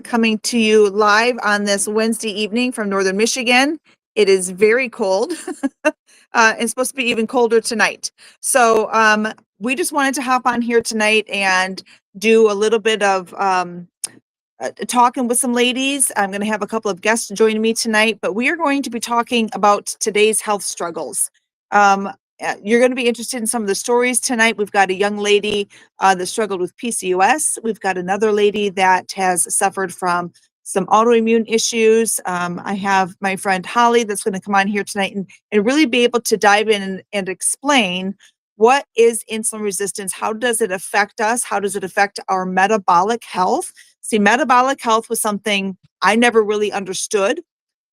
coming to you live on this Wednesday evening from Northern Michigan. It is very cold. It's supposed to be even colder tonight. So we just wanted to hop on here tonight and do a little bit of talking with some ladies. I'm going to have a couple of guests joining me tonight, but we are going to be talking about today's health struggles. You're going to be interested in some of the stories tonight. We've got a young lady that struggled with PCOS. We've got another lady that has suffered from some autoimmune issues. I have my friend Holly that's going to come on here tonight and really be able to dive in and explain what is insulin resistance, how does it affect us, how does it affect our metabolic health. See, metabolic health was something I never really understood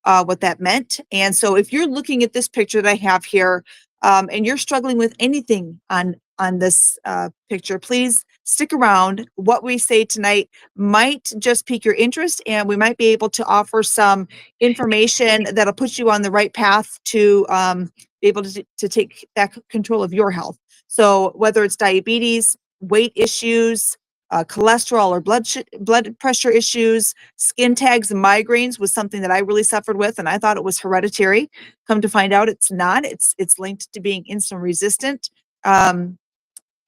what that meant. And so if you're looking at this picture that I have here, and you're struggling with anything on this picture, please stick around. What we say tonight might just pique your interest, and we might be able to offer some information that'll put you on the right path to be able to take back control of your health. So whether it's diabetes, weight issues, cholesterol or blood pressure issues, skin tags, and migraines was something that I really suffered with, and I thought it was hereditary. Come to find out, it's not. It's linked to being insulin resistant and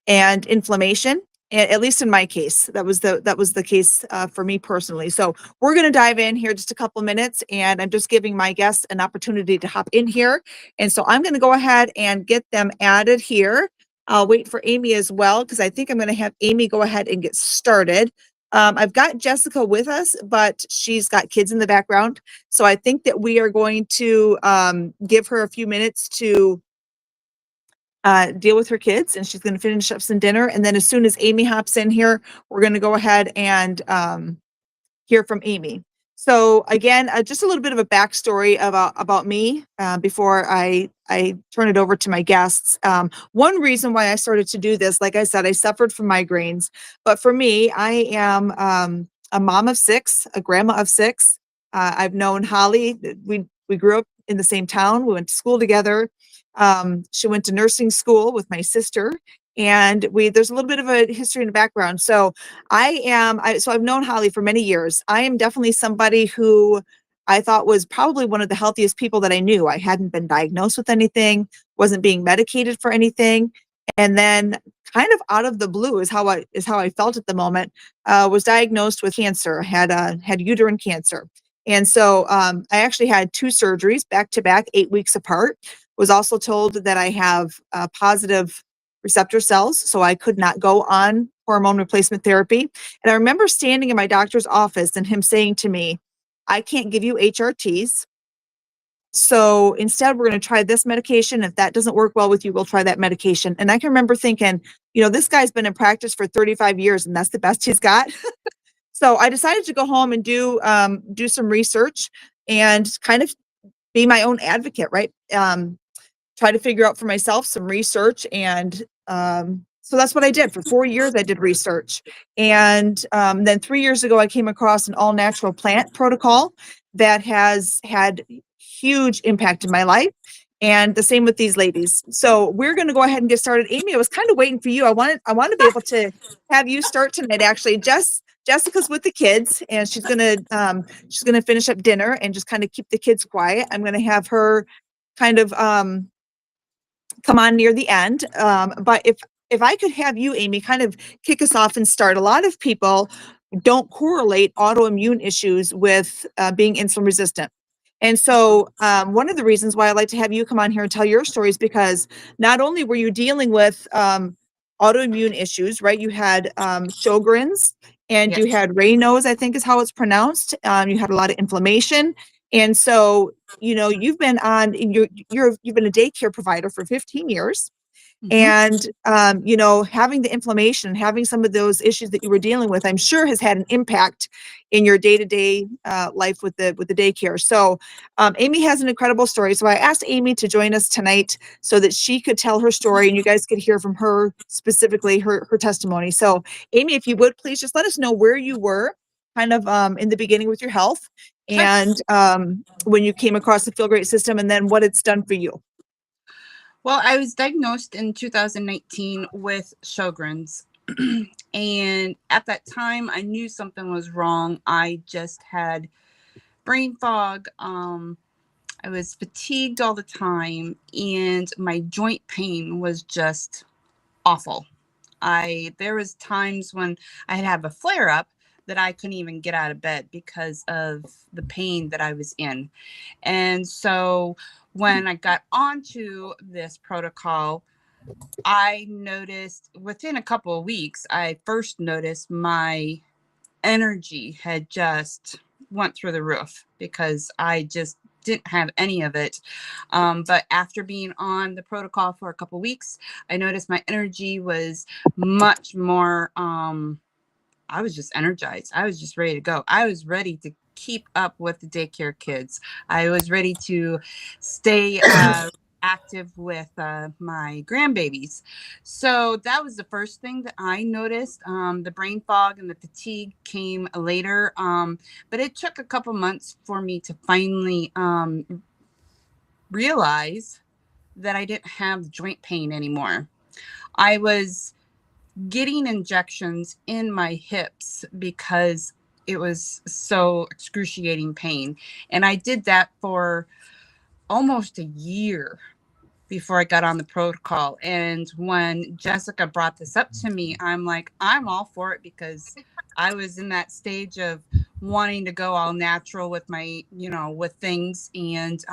inflammation. At least in my case, that was the case for me personally. So we're going to dive in here just a couple minutes, and I'm just giving my guests an opportunity to hop in here. And so I'm going to go ahead and get them added here. I'll wait for Amy as well, because I think I'm going to have Amy go ahead and get started. I've got Jessica with us, but she's got kids in the background. So I think that we are going to give her a few minutes to deal with her kids, and she's going to finish up some dinner. And then as soon as Amy hops in here, we're going to go ahead and hear from Amy. So again, just a little bit of a backstory about me before I turn it over to my guests. One reason why I started to do this, like I said, I suffered from migraines, but for me, I am a mom of 6, a grandma of 6. I've known Holly. We grew up in the same town. We went to school together. She went to nursing school with my sister, and there's a little bit of a history and background. So I've known Holly for many years. I am definitely somebody who I thought was probably one of the healthiest people that I knew. I hadn't been diagnosed with anything, wasn't being medicated for anything. And then kind of out of the blue is how I felt at the moment, was diagnosed with cancer, had uterine cancer. And so I actually had 2 surgeries back to back, 8 weeks apart. Was also told that I have positive receptor cells, so I could not go on hormone replacement therapy. And I remember standing in my doctor's office and him saying to me, I can't give you HRTs. So instead, we're going to try this medication. If that doesn't work well with you, we'll try that medication. And I can remember thinking, this guy's been in practice for 35 years and that's the best he's got. So I decided to go home and do some research and kind of be my own advocate, right? Try to figure out for myself some research. And so that's what I did. For 4 years, I did research. And then 3 years ago, I came across an all natural plant protocol that has had huge impact in my life. And the same with these ladies. So we're going to go ahead and get started. Amy, I was kind of waiting for you. I want to be able to have you start tonight. Actually, Jessica's with the kids, and she's gonna finish up dinner and just kind of keep the kids quiet. I'm gonna have her kind of come on near the end. But if I could have you, Amy, kind of kick us off and start. A lot of people don't correlate autoimmune issues with being insulin resistant. And so one of the reasons why I like to have you come on here and tell your stories, because not only were you dealing with autoimmune issues, right? You had Sjogren's, and Yes. you had Raynaud's, I think is how it's pronounced. You had a lot of inflammation. And so, you've been you've been a daycare provider for 15 years. Mhm. And having the inflammation, having some of those issues that you were dealing with, I'm sure has had an impact in your day-to-day life with the daycare. So Amy has an incredible story. So I asked Amy to join us tonight so that she could tell her story and you guys could hear from her, specifically her testimony. So Amy, if you would please just let us know where you were kind of in the beginning with your health, Sure. and when you came across the Feel Great system, and then what it's done for you. Well, I was diagnosed in 2019 with Sjogren's. And at that time, I knew something was wrong. I just had brain fog. I was fatigued all the time, and my joint pain was just awful. I There was times when I'd have a flare up that I couldn't even get out of bed because of the pain that I was in. And so when I got onto this protocol, I noticed within a couple of weeks, I first noticed my energy had just went through the roof because I just didn't have any of it. But after being on the protocol for a couple of weeks, I noticed my energy was much more. I was just energized. I was just ready to go. I was ready to keep up with the daycare kids. I was ready to stay active with my grandbabies. So that was the first thing that I noticed. The brain fog and the fatigue came later, but it took a couple months for me to finally realize that I didn't have joint pain anymore. I was getting injections in my hips because it was so excruciating pain. And I did that for almost a year before I got on the protocol. And when Jessica brought this up to me, I'm like, I'm all for it because I was in that stage of wanting to go all natural with my, with things. And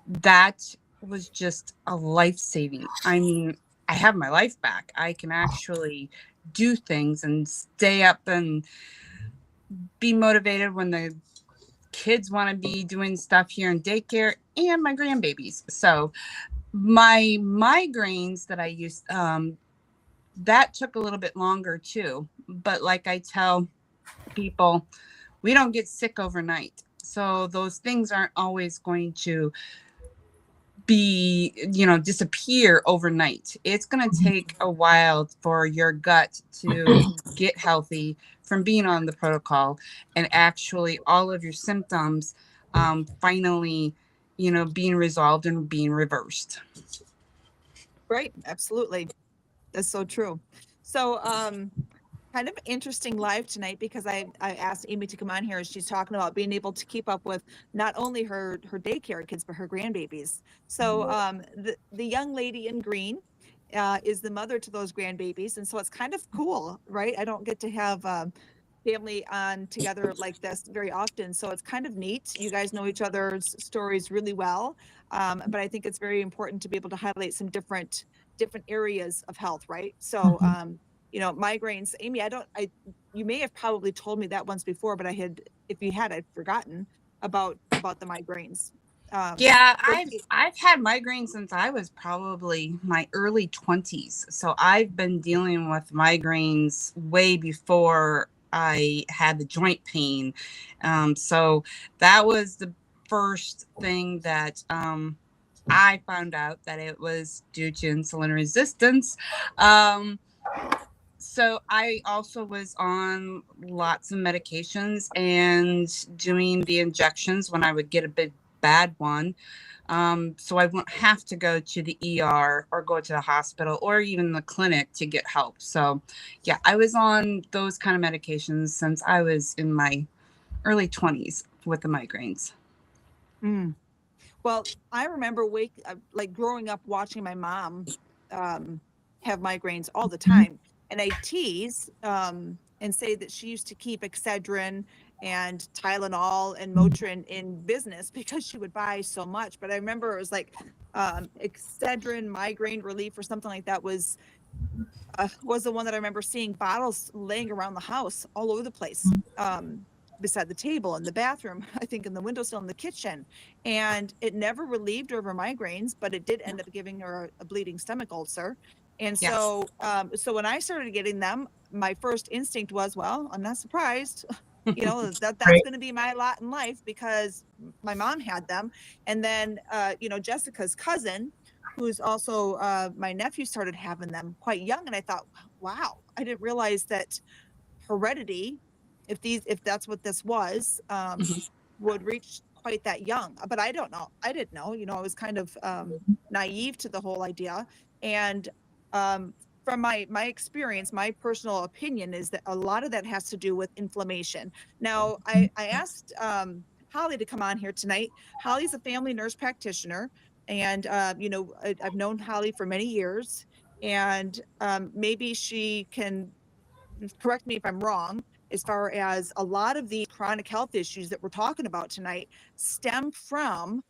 that was just a life saving. I mean, I have my life back. I can actually do things and stay up and be motivated when the kids want to be doing stuff here in daycare and my grandbabies. So my migraines that I used, that took a little bit longer too. But like I tell people, we don't get sick overnight. So those things aren't always going to disappear overnight. It's going to take a while for your gut to get healthy from being on the protocol, and actually all of your symptoms finally being resolved and being reversed. Right. Absolutely. That's so true. So, kind of interesting live tonight because I asked Amy to come on here, and she's talking about being able to keep up with not only her daycare kids but her grandbabies. So the young lady in green is the mother to those grandbabies, and so it's kind of cool, right? I don't get to have family on together like this very often, so it's kind of neat. You guys know each other's stories really well, but I think it's very important to be able to highlight some different areas of health, right? So migraines. Amy, you may have probably told me that once before, but if you had, I'd forgotten about the migraines. Yeah, So I've had migraines since I was probably my early 20s. So I've been dealing with migraines way before I had the joint pain. So that was the first thing that I found out that it was due to insulin resistance. Um, so I also was on lots of medications and doing the injections when I would get a big bad one. So I won't have to go to the ER or go to the hospital or even the clinic to get help. So yeah, I was on those kind of medications since I was in my early 20s with the migraines. mm. Well, I remember like growing up watching my mom um, have migraines all the time, and I tease and say that she used to keep Excedrin and Tylenol and Motrin in business because she would buy so much. But I remember it was like Excedrin migraine relief or something like that was the one that I remember seeing bottles laying around the house all over the place. Beside the table in the bathroom, I think in the windowsill in the kitchen. And it never relieved her of her migraines, but it did end up giving her a bleeding stomach ulcer. And Yes. so when I started getting them, my first instinct was, well, I'm not surprised. That's going to be my lot in life because my mom had them. And then, Jessica's cousin, who's also my nephew, started having them quite young. And I thought, wow, I didn't realize that heredity, if that's what this was, Mhm. would reach quite that young. But I don't know. I didn't know. I was kind of naive to the whole idea. And from my experience, my personal opinion is that a lot of that has to do with inflammation. Now, I asked Holly to come on here tonight. Holly's a family nurse practitioner, and I've known Holly for many years, and maybe she can correct me if I'm wrong, as far as a lot of the chronic health issues that we're talking about tonight stem from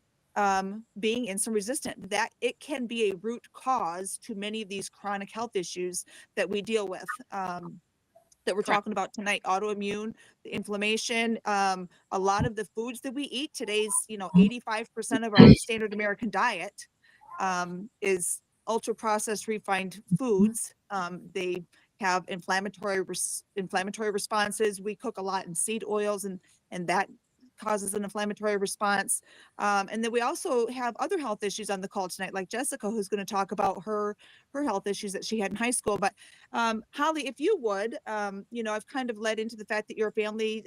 being insulin resistant. That it can be a root cause to many of these chronic health issues that we deal with. That we're Correct. talking about tonight, autoimmune, the inflammation, a lot of the foods that we eat today's, 85% of our standard American diet is ultra processed refined foods. They have inflammatory responses. We cook a lot in seed oils, and that causes an inflammatory response. And then we also have other health issues on the call tonight, like Jessica, who's going to talk about her health issues that she had in high school. But Holly, if you would, I've kind of led into the fact that you're a family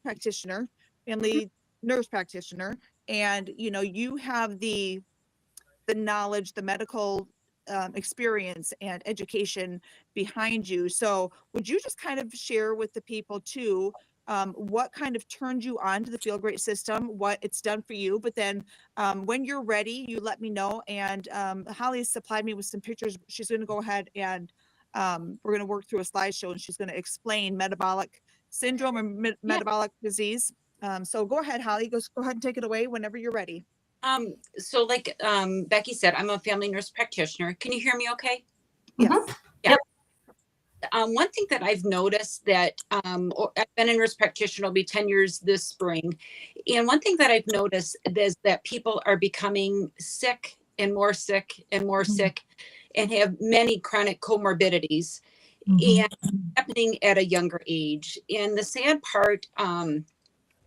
practitioner, family nurse practitioner, and you have the knowledge, the medical experience and education behind you. So would you just kind of share with the people too, what kind of turned you on to the Feel Great system, what it's done for you, but then when you're ready, you let me know. And Holly supplied me with some pictures. She's going to go ahead and we're going to work through a slideshow, and she's going to explain metabolic syndrome or metabolic disease. So go ahead, Holly, go ahead and take it away whenever you're ready. So like Becky said, I'm a family nurse practitioner. Can you hear me okay? Yes. Yeah. One thing that I've noticed that I've been a nurse practitioner, will be 10 years this spring. And one thing that I've noticed is that people are becoming sick and more sick and more sick and have many chronic comorbidities and happening at a younger age. And the sad part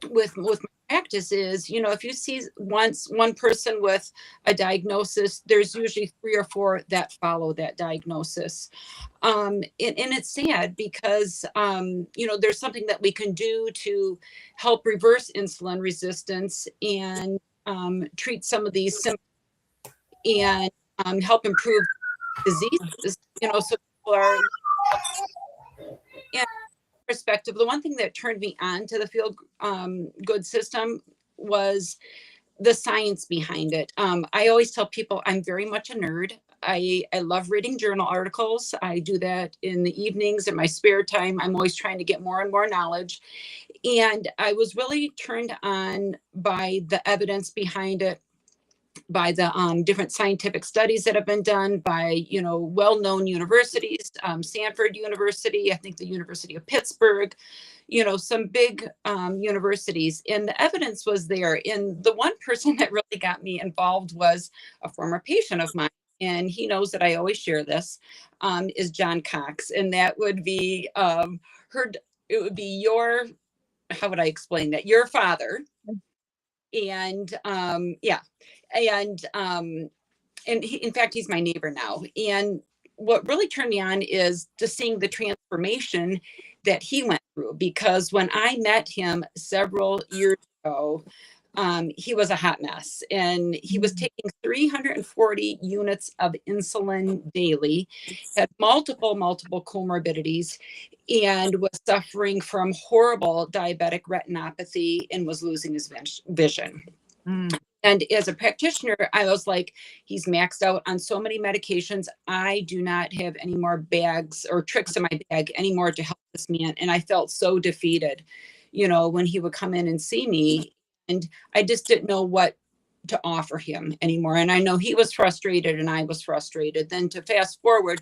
with my practice is, if you see one person with a diagnosis, there's usually 3 or 4 that follow that diagnosis. And it's sad because, there's something that we can do to help reverse insulin resistance and treat some of these symptoms and help improve diseases, so people are in perspective. The one thing that turned me on to the Feel Good system was the science behind it. I always tell people I'm very much a nerd. I love reading journal articles. I do that in the evenings in my spare time. I'm always trying to get more and more knowledge. And I was really turned on by the evidence behind it, by the different scientific studies that have been done by, well-known universities, Stanford University, I think the University of Pittsburgh, some big universities, and the evidence was there. And the one person that really got me involved was a former patient of mine. And he knows that I always share this, is John Cox. And that would be it would be how would I explain that? Your father. And in fact, he's my neighbor now. And what really turned me on is just seeing the transformation that he went through, because when I met him several years ago, he was a hot mess, and he was taking 340 units of insulin daily, had multiple comorbidities, and was suffering from horrible diabetic retinopathy and was losing his vision. And as a practitioner, I was like, he's maxed out on so many medications. I do not have any more bags or tricks in my bag anymore to help this man. And I felt so defeated, when he would come in and see me. And I just didn't know what to offer him anymore. And I know he was frustrated and I was frustrated. Then to fast forward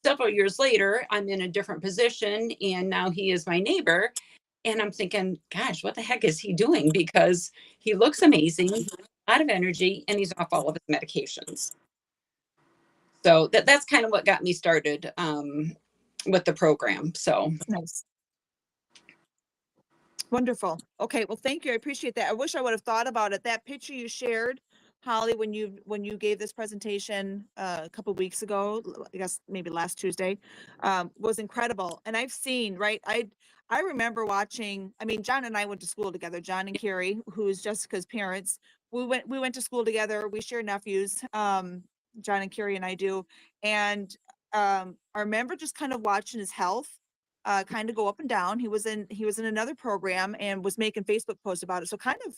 several years later, I'm in a different position, and now he is my neighbor. And I'm thinking, gosh, what the heck is he doing? Because he looks amazing, a lot of energy, and he's off all of his medications. So that's kind of what got me started with the program. So nice. Wonderful. Okay. Well, thank you. I appreciate that. I wish I would have thought about it. That picture you shared, Holly, when you gave this presentation a couple of weeks ago, I guess maybe last Tuesday, was incredible. And I've seen, right. I remember watching, John and I went to school together, John and Carrie, who's Jessica's parents. We went to school together. We share nephews. John and Carrie and I do. And our member just kind of watching his health kind of go up and down. He was in another program and was making Facebook posts about it. So kind of,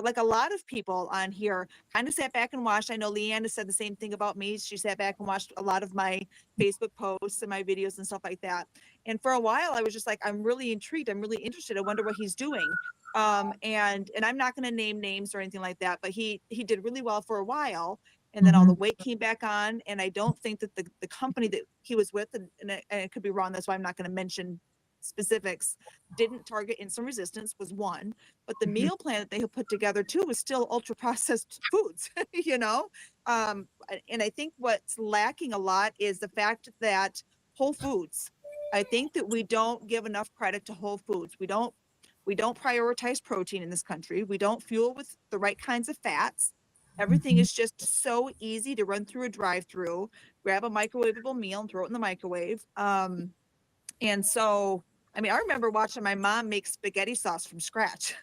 like a lot of people on here kind of sat back and watched. I know Leanne has said the same thing about me. She sat back and watched a lot of my Facebook posts and my videos and stuff like that. And for a while I was just like, I'm really intrigued. I'm really interested. I wonder what he's doing. And I'm not going to name names or anything like that, but he did really well for a while. And then all the weight came back on. And I don't think that the company that he was with, and it could be wrong, that's why I'm not going to mention specifics, didn't target insulin resistance, was one. But the meal plan that they had put together too was still ultra processed foods, And I think what's lacking a lot is the fact that Whole Foods, I think that we don't give enough credit to Whole Foods. We don't prioritize protein in this country. We don't fuel with the right kinds of fats. Everything is just so easy to run through a drive-through, grab a microwavable meal and throw it in the microwave. And so, I mean, I remember watching my mom make spaghetti sauce from scratch,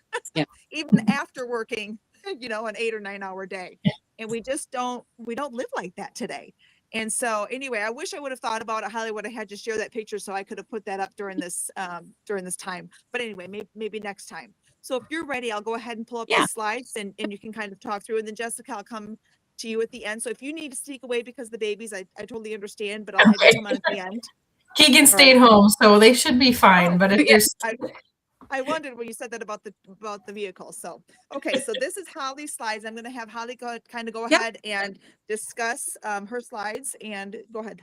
even after working, an 8 or 9 hour day. And we don't live like that today. And so anyway, I wish I would have thought about it. Holly would have had to share that picture so I could have put that up during this time. But anyway, maybe next time. So if you're ready, I'll go ahead and pull up the slides and you can kind of talk through. And then Jessica, I'll come to you at the end. So if you need to sneak away because of the babies, I totally understand, but I'll have you come on at the end. Keegan stayed home, so they should be fine. But if you're I wondered when you said that about the vehicle. So, okay. So this is Holly's slides. I'm going to have Holly go ahead and discuss her slides, and go ahead.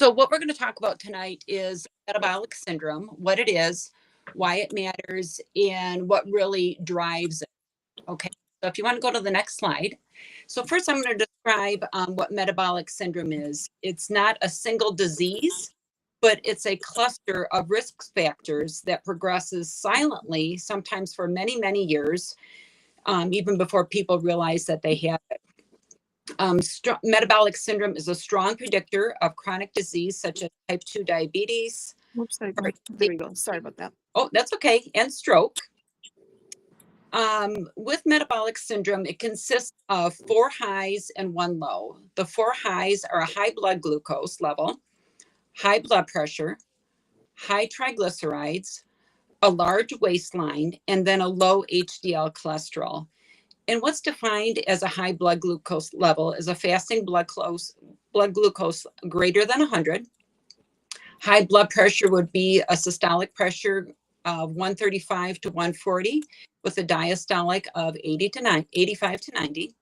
So what we're going to talk about tonight is metabolic syndrome, what it is, why it matters, and what really drives it. Okay. So if you want to go to the next slide. So first I'm going to describe what metabolic syndrome is. It's not a single disease, but it's a cluster of risk factors that progresses silently, sometimes for many, many years, even before people realize that they have it. Metabolic syndrome is a strong predictor of chronic disease, such as type 2 diabetes. Oops, there we go. Sorry about that. Oh, that's okay. And stroke. With metabolic syndrome, it consists of 4 highs and 1 low. The 4 highs are a high blood glucose level, high blood pressure, high triglycerides, a large waistline, and then a low HDL cholesterol. And what's defined as a high blood glucose level is a fasting blood glucose greater than 100. High blood pressure would be a systolic pressure of 135 to 140 with a diastolic of 85 to 90.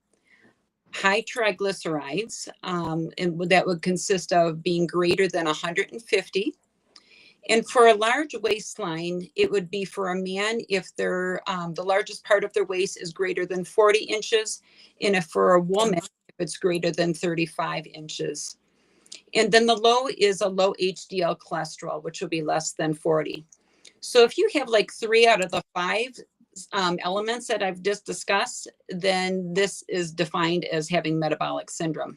High triglycerides, and that would consist of being greater than 150. And for a large waistline, it would be for a man if they're the largest part of their waist is greater than 40 inches, and if for a woman, if it's greater than 35 inches. And then the low is a low HDL cholesterol, which will be less than 40. So if you have like 3 out of the 5 elements that I've just discussed, then this is defined as having metabolic syndrome.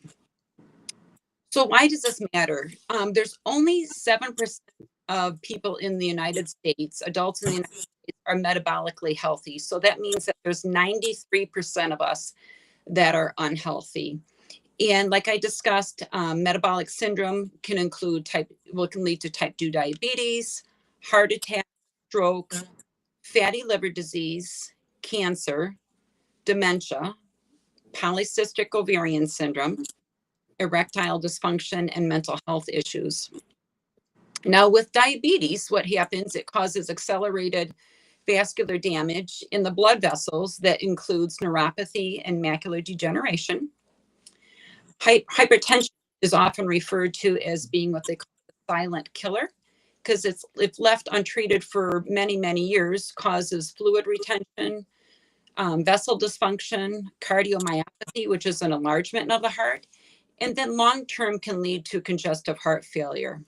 So why does this matter? There's only 7% of people in the United States, adults in the United States, are metabolically healthy. So that means that there's 93% of us that are unhealthy. And like I discussed, metabolic syndrome can lead to type 2 diabetes, heart attack, stroke, fatty liver disease, cancer, dementia, polycystic ovarian syndrome, erectile dysfunction, and mental health issues. Now with diabetes, what happens, it causes accelerated vascular damage in the blood vessels that includes neuropathy and macular degeneration. Hypertension is often referred to as being what they call a silent killer, because if left untreated for many, many years, causes fluid retention, vessel dysfunction, cardiomyopathy, which is an enlargement of the heart, and then long-term can lead to congestive heart failure.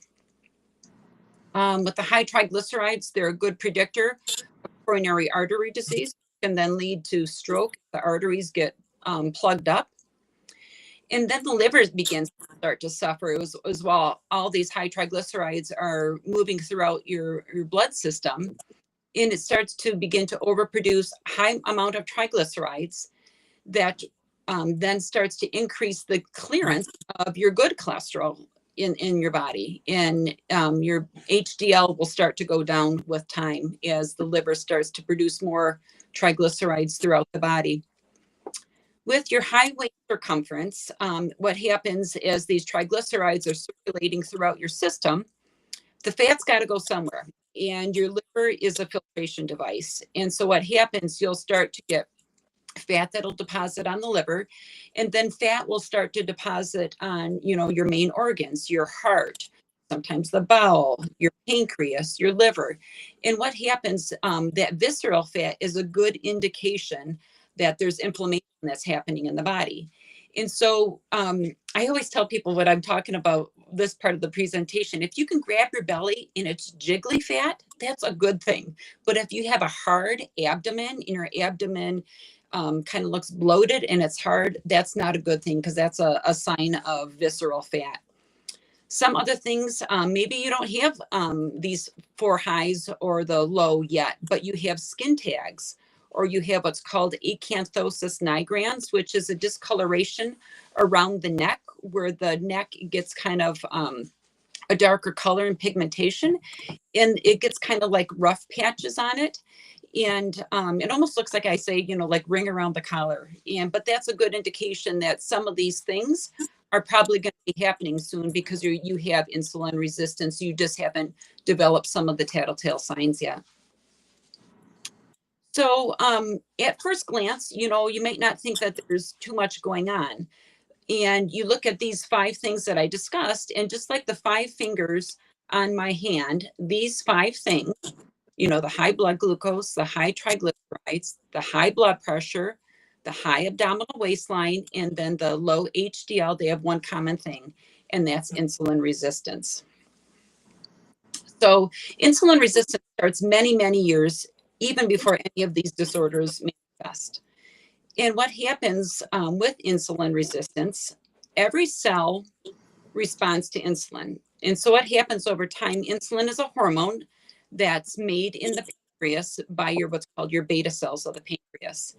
With the high triglycerides, they're a good predictor of coronary artery disease, can then lead to stroke. The arteries get plugged up. And then the liver begins to start to suffer as well. All these high triglycerides are moving throughout your blood system, and it starts to begin to overproduce high amount of triglycerides that then starts to increase the clearance of your good cholesterol. in your body, and your HDL will start to go down with time as the liver starts to produce more triglycerides throughout the body. With your high waist circumference, what happens is these triglycerides are circulating throughout your system. The fat's got to go somewhere, and your liver is a filtration device. And so what happens, you'll start to get fat that'll deposit on the liver, and then fat will start to deposit on, your main organs, your heart, sometimes the bowel, your pancreas, your liver. And what happens, that visceral fat is a good indication that there's inflammation that's happening in the body. And so I always tell people what I'm talking about this part of the presentation. If you can grab your belly and it's jiggly fat, that's a good thing. But if you have a hard abdomen and your abdomen kind of looks bloated and it's hard, that's not a good thing, because that's a sign of visceral fat. Some other things, maybe you don't have these 4 highs or the low yet, but you have skin tags, or you have what's called acanthosis nigrans, which is a discoloration around the neck, where the neck gets kind of a darker color and pigmentation, and it gets kind of like rough patches on it. And it almost looks like, I say, like ring around the collar. But that's a good indication that some of these things are probably going to be happening soon, because you have insulin resistance. You just haven't developed some of the tattletale signs yet. So at first glance, you might not think that there's too much going on. And you look at these 5 things that I discussed, and just like the 5 fingers on my hand, these 5 things, the high blood glucose, the high triglycerides, the high blood pressure, the high abdominal waistline, and then the low HDL, they have one common thing, and that's insulin resistance. So insulin resistance starts many, many years, even before any of these disorders manifest. And what happens with insulin resistance, every cell responds to insulin. And so what happens over time, insulin is a hormone that's made in the pancreas by what's called your beta cells of the pancreas.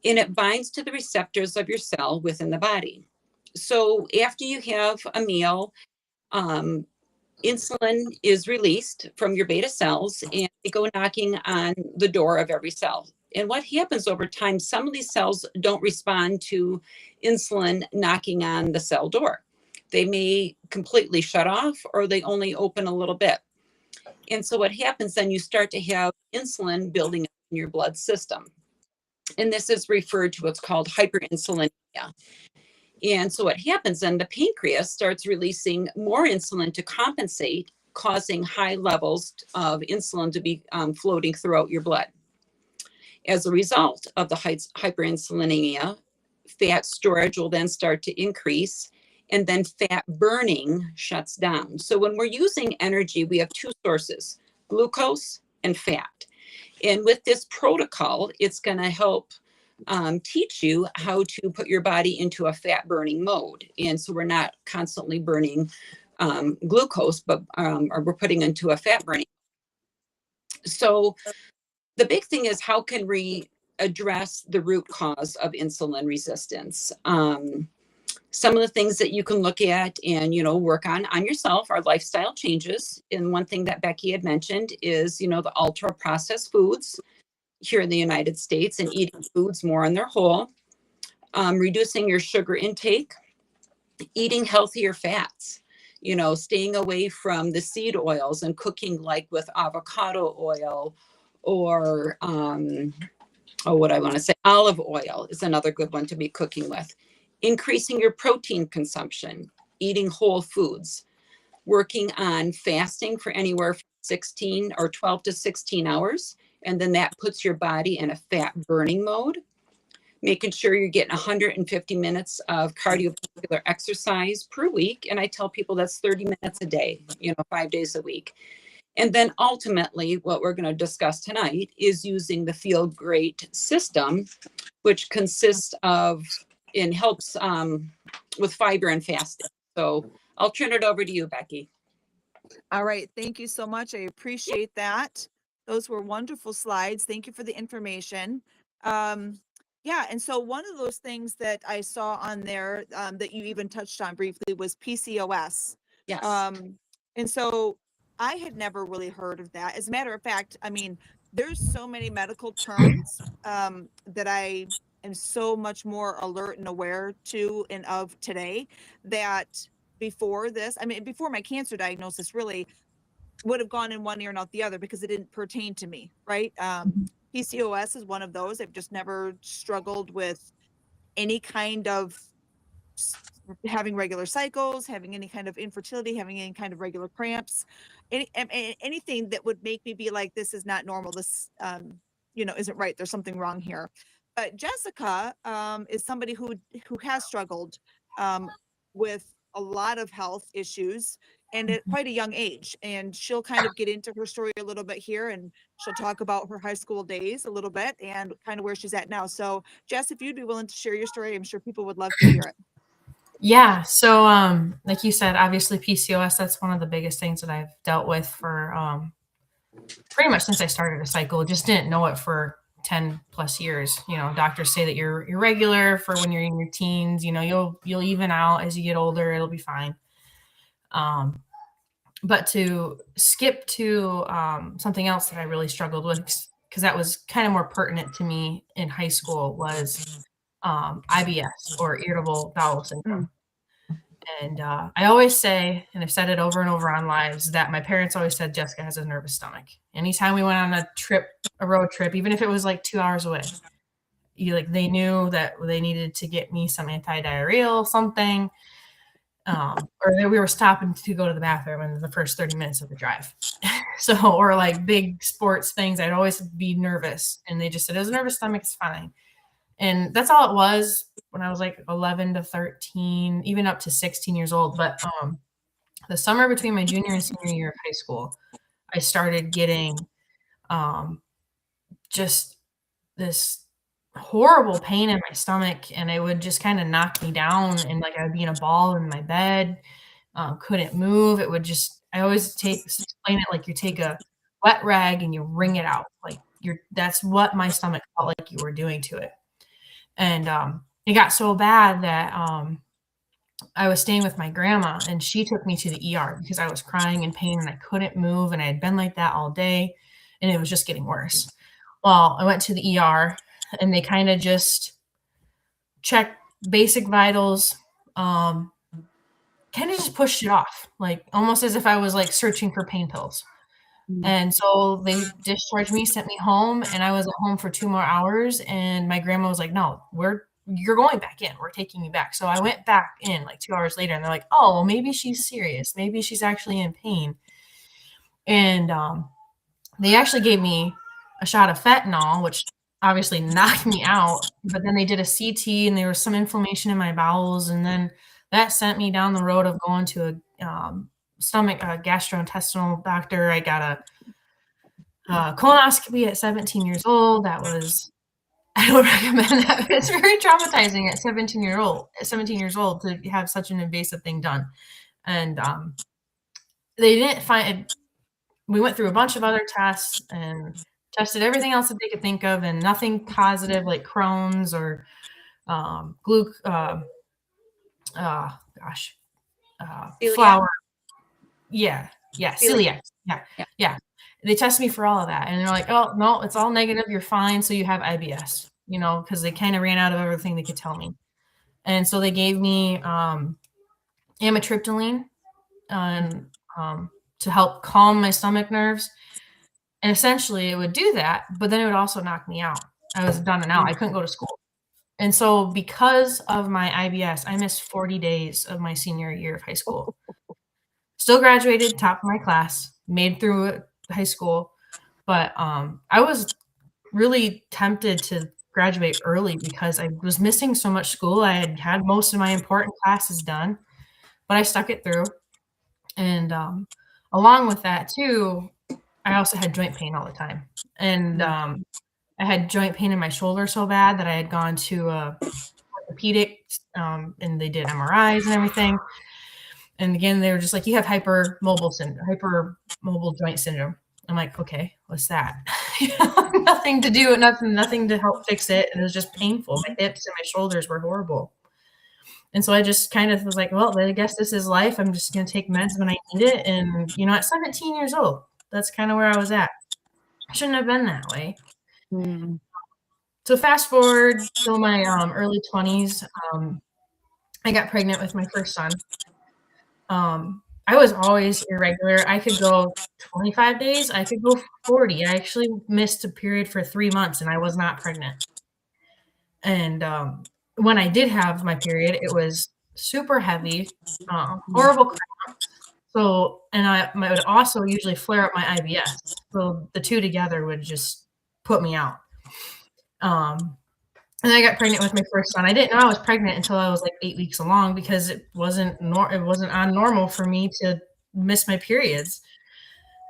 And it binds to the receptors of your cell within the body. So after you have a meal, insulin is released from your beta cells, and they go knocking on the door of every cell. And what happens over time, some of these cells don't respond to insulin knocking on the cell door. They may completely shut off, or they only open a little bit. And so what happens then, you start to have insulin building up in your blood system. And this is referred to what's called hyperinsulinemia. And so what happens then, the pancreas starts releasing more insulin to compensate, causing high levels of insulin to be floating throughout your blood. As a result of the hyperinsulinemia, fat storage will then start to increase, and then fat burning shuts down. So when we're using energy, we have 2 sources, glucose and fat. And with this protocol, it's going to help teach you how to put your body into a fat burning mode. And so we're not constantly burning glucose, but or we're putting into a fat burning. So the big thing is, how can we address the root cause of insulin resistance? Some of the things that you can look at and, work on yourself are lifestyle changes. And one thing that Becky had mentioned is, the ultra processed foods here in the United States, and eating foods more on their whole, reducing your sugar intake, eating healthier fats, staying away from the seed oils and cooking like with avocado oil, or olive oil is another good one to be cooking with. Increasing your protein consumption, eating whole foods, working on fasting for anywhere from 16 or 12 to 16 hours. And then that puts your body in a fat burning mode. Making sure you're getting 150 minutes of cardiovascular exercise per week. And I tell people that's 30 minutes a day, 5 days a week. And then ultimately, what we're going to discuss tonight is using the Feel Great system, which consists of and helps with fiber and fasting. So I'll turn it over to you, Becky. All right. Thank you so much. I appreciate that. Those were wonderful slides. Thank you for the information. Yeah. And so one of those things that I saw on there that you even touched on briefly was PCOS. Yes. And so I had never really heard of that. As a matter of fact, I mean, there's so many medical terms that I am so much more alert and aware to and of today that before this, I mean, before my cancer diagnosis really would have gone in one ear and out the other because it didn't pertain to me, right? PCOS is one of those. I've just never struggled with any kind of having regular cycles, having any kind of infertility, having any kind of regular cramps, anything that would make me be like, this is not normal. This, isn't right. There's something wrong here. But Jessica is somebody who has struggled with a lot of health issues and at quite a young age. And she'll kind of get into her story a little bit here, and she'll talk about her high school days a little bit and kind of where she's at now. So Jess, if you'd be willing to share your story, I'm sure people would love to hear it. Yeah. So, like you said, obviously PCOS, that's one of the biggest things that I've dealt with for pretty much since I started a cycle. Just didn't know it for 10 plus years. Doctors say that you're irregular for when you're in your teens, you'll even out as you get older, it'll be fine. But to skip to something else that I really struggled with, because that was kind of more pertinent to me in high school, was IBS, or irritable bowel syndrome. And I always say, and I've said it over and over on lives, that my parents always said Jessica has a nervous stomach. Anytime we went on a road trip, even if it was like 2 hours away, they knew that they needed to get me some anti-diarrheal something, or that we were stopping to go to the bathroom in the first 30 minutes of the drive. So, or like big sports things, I'd always be nervous, and they just said, it was a nervous stomach, it's fine. And that's all it was when I was like 11 to 13, even up to 16 years old. But the summer between my junior and senior year of high school, I started getting just this horrible pain in my stomach, and it would just kind of knock me down, and like I would be in a ball in my bed, couldn't move. It would just, I always explain it like you take a wet rag and you wring it out. Like that's what my stomach felt like you were doing to it. And it got so bad that I was staying with my grandma, and she took me to the ER because I was crying in pain and I couldn't move, and I had been like that all day, and it was just getting worse. Well, I went to the ER, and they kind of just checked basic vitals, kind of just pushed it off, like almost as if I was like searching for pain pills. And so they discharged me, sent me home, and I was at home for 2 more hours. And my grandma was like, no, you're going back in. We're taking you back. So I went back in like 2 hours later, and they're like, oh, well, maybe she's serious. Maybe she's actually in pain. And they actually gave me a shot of fentanyl, which obviously knocked me out. But then they did a CT, and there was some inflammation in my bowels. And then that sent me down the road of going to a gastrointestinal doctor. I got a colonoscopy at 17 years old. I don't recommend that. It's very traumatizing at 17 years old to have such an invasive thing done. And they didn't find, we went through a bunch of other tests and tested everything else that they could think of, and nothing positive like Crohn's or flour. Yeah. Celiac. Yeah. They test me for all of that, and they're like, oh, no, it's all negative. You're fine. So you have IBS, because they kind of ran out of everything they could tell me. And so they gave me amitriptyline to help calm my stomach nerves. And essentially it would do that, but then it would also knock me out. I was done and out. I couldn't go to school. And so because of my IBS, I missed 40 days of my senior year of high school. Still graduated top of my class, made through high school. But I was really tempted to graduate early because I was missing so much school. I had most of my important classes done, but I stuck it through. And along with that too, I also had joint pain all the time. And I had joint pain in my shoulder so bad that I had gone to a orthopedic, and they did MRIs and everything. And again, they were just like, you have hypermobile joint syndrome. I'm like, okay, what's that? Nothing to do, nothing to help fix it. And it was just painful. My hips and my shoulders were horrible. And so I just kind of was like, well, I guess this is life. I'm just going to take meds when I need it. And, you know, at 17 years old, that's kind of where I was at. I shouldn't have been that way. Mm. So fast forward to my early 20s, I got pregnant with my first son. I was always irregular. I could go 25 days. I could go 40. I actually missed a period for 3 months and I was not pregnant. And when I did have my period, it was super heavy, horrible cramps. So, and I would also usually flare up my IBS. So the two together would just put me out. And I got pregnant with my first son. I didn't know I was pregnant until I was like 8 weeks along because it wasn't on normal for me to miss my periods.